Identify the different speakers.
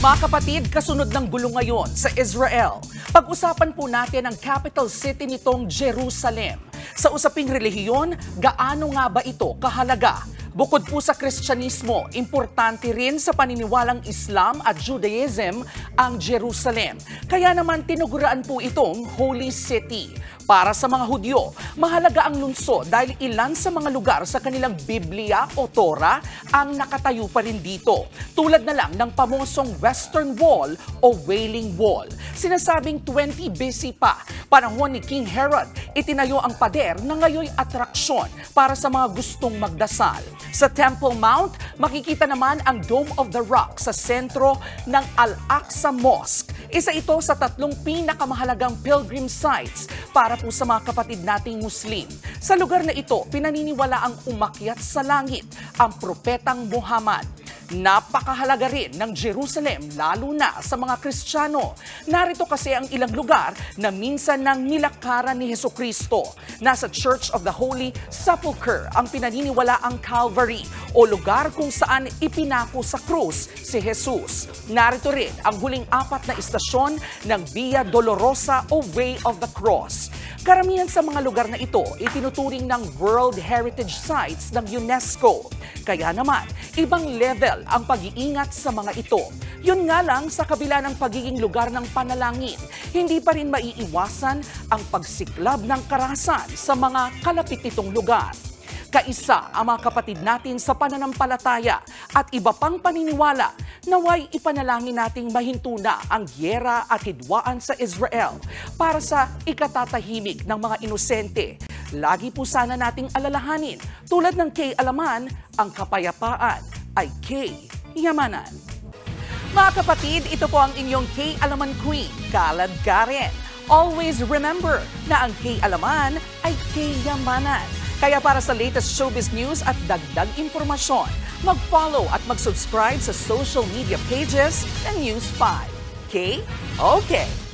Speaker 1: Mga kapatid, kasunod ng gulo ngayon sa Israel. Pag-usapan po natin ang capital city nitong Jerusalem. Sa usaping relihiyon, gaano nga ba ito kahalaga? Bukod po sa Kristyanismo, importante rin sa paniniwalang Islam at Judaism ang Jerusalem. Kaya naman tinuguraan po itong Holy City. Para sa mga Hudyo, mahalaga ang lungsod dahil ilan sa mga lugar sa kanilang Biblia o Torah ang nakatayo pa rin dito. Tulad na lang ng pamosong Western Wall o Wailing Wall. Sinasabing 20 BC pa, panahon ni King Herod, itinayo ang pader na ngayoy atraksyon para sa mga gustong magdasal. Sa Temple Mount, makikita naman ang Dome of the Rock sa sentro ng Al-Aqsa Mosque. Isa ito sa 3 pinakamahalagang pilgrim sites para po sa mga kapatid nating Muslim. Sa lugar na ito, pinaniniwala ang umakyat sa langit ang propetang Muhammad. Napakahalaga rin ng Jerusalem lalo na sa mga Kristiyano. Narito kasi ang ilang lugar na minsan nang nilakaran ni Hesukristo. Nasa Church of the Holy Sepulchre ang pinaniniwala ang Calvary o lugar kung saan ipinako sa krus si Jesus. Narito rin ang huling 4 na istasyon ng Via Dolorosa o Way of the Cross. Karamihan sa mga lugar na ito itinuturing ng World Heritage Sites ng UNESCO. Kaya naman, ibang level ang pag-iingat sa mga ito. Yun nga lang, sa kabila ng pagiging lugar ng panalangin, hindi pa rin maiiwasan ang pagsiklab ng karahasan sa mga kalapit nitong lugar. Kaisa ang mga kapatid natin sa pananampalataya at iba pang paniniwala, naway ipanalangin nating mahinto na ang gyera at hidwaan sa Israel para sa ikatatahimik ng mga inosente. Lagi po sana nating alalahanin, tulad ng kay Alaman, ang kapayapaan ay kay Yamanan. Mga kapatid, ito po ang inyong kay Alaman Queen, Kalad Karen. Always remember na ang kay Alaman ay kay Yamanan. Kaya para sa latest showbiz news at dagdag impormasyon, mag-follow at mag-subscribe sa social media pages ng News 5. Okay? Okay.